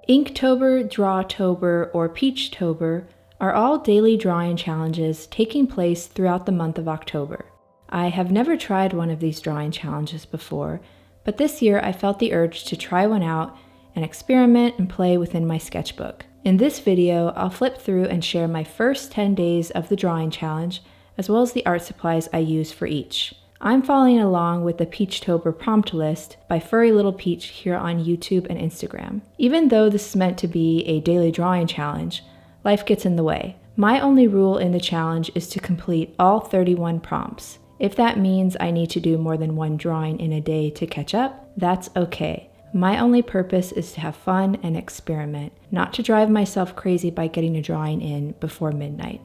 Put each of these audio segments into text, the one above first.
Inktober, Drawtober, or Peachtober are all daily drawing challenges taking place throughout the month of October. I have never tried one of these drawing challenges before, but this year I felt the urge to try one out and experiment and play within my sketchbook. In this video, I'll flip through and share my first 10 days of the drawing challenge, as well as the art supplies I use for each. I'm following along with the Peachtober prompt list by Furry Little Peach here on YouTube and Instagram. Even though this is meant to be a daily drawing challenge, life gets in the way. My only rule in the challenge is to complete all 31 prompts. If that means I need to do more than one drawing in a day to catch up, that's okay. My only purpose is to have fun and experiment, not to drive myself crazy by getting a drawing in before midnight.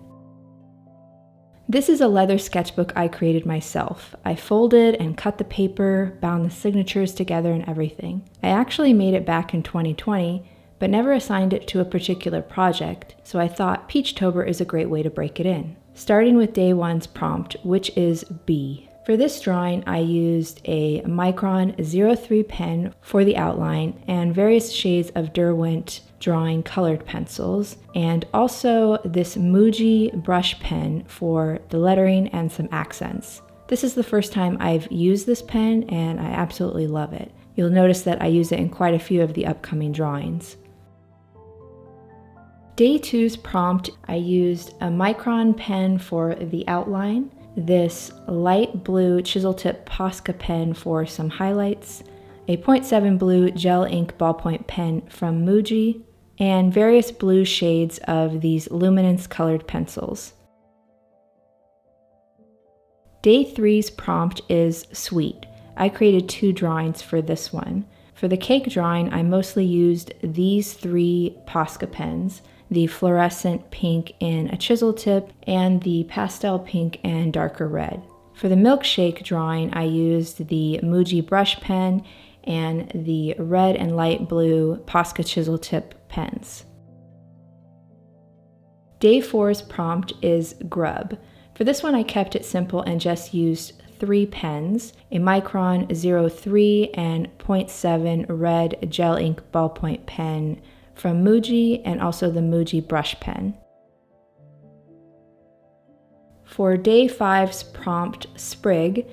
This is a leather sketchbook I created myself. I folded and cut the paper, bound the signatures together and everything. I actually made it back in 2020, but never assigned it to a particular project, so I thought Peachtober is a great way to break it in. Starting with day one's prompt, which is B. For this drawing, I used a Micron 03 pen for the outline and various shades of Derwent drawing colored pencils, and also this Muji brush pen for the lettering and some accents. This is the first time I've used this pen and I absolutely love it. You'll notice that I use it in quite a few of the upcoming drawings. Day two's prompt, I used a Micron pen for the outline, this light blue chisel tip Posca pen for some highlights, a 0.7 blue gel ink ballpoint pen from Muji, and various blue shades of these luminance colored pencils. Day three's prompt is sweet. I created 2 drawings for this one. For the cake drawing, I mostly used these 3 Posca pens, the fluorescent pink in a chisel tip, and the pastel pink and darker red. For the milkshake drawing, I used the Muji brush pen and the red and light blue Posca chisel tip pens. Day 4's prompt is grub. For this one, I kept it simple and just used 3 pens, a Micron 03 and 0.7 red gel ink ballpoint pen from Muji, and also the Muji brush pen. For day 5's prompt, sprig,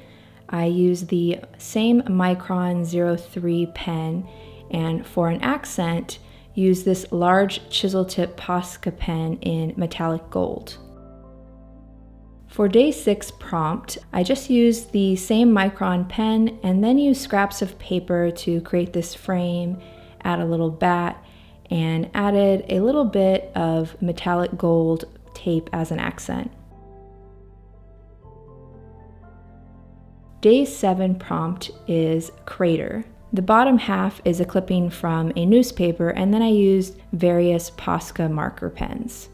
I use the same Micron 03 pen, and for an accent, use this large chisel tip Posca pen in metallic gold. For day 6 prompt, I just used the same Micron pen and then used scraps of paper to create this frame, add a little bat, and added a little bit of metallic gold tape as an accent. Day 7 prompt is crater. The bottom half is a clipping from a newspaper, and then I used various Posca marker pens.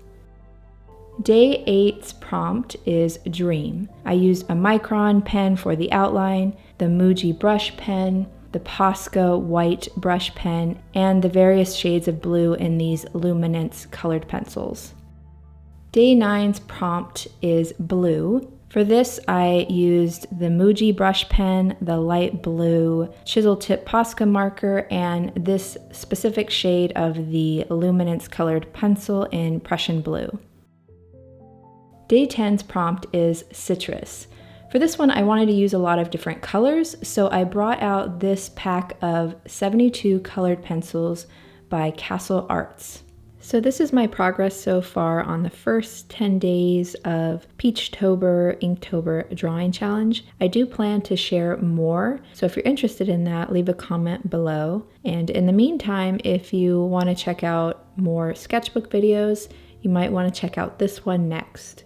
Day 8's prompt is dream. I used a Micron pen for the outline, the Muji brush pen, the Posca white brush pen, and the various shades of blue in these luminance colored pencils. Day 9's prompt is blue. For this, I used the Muji brush pen, the light blue chisel tip Posca marker, and this specific shade of the luminance colored pencil in Prussian blue. Day 10's prompt is citrus. For this one, I wanted to use a lot of different colors, so I brought out this pack of 72 colored pencils by Castle Arts. So this is my progress so far on the first 10 days of Peachtober, Inktober drawing challenge. I do plan to share more, so if you're interested in that, leave a comment below. And in the meantime, if you want to check out more sketchbook videos, you might want to check out this one next.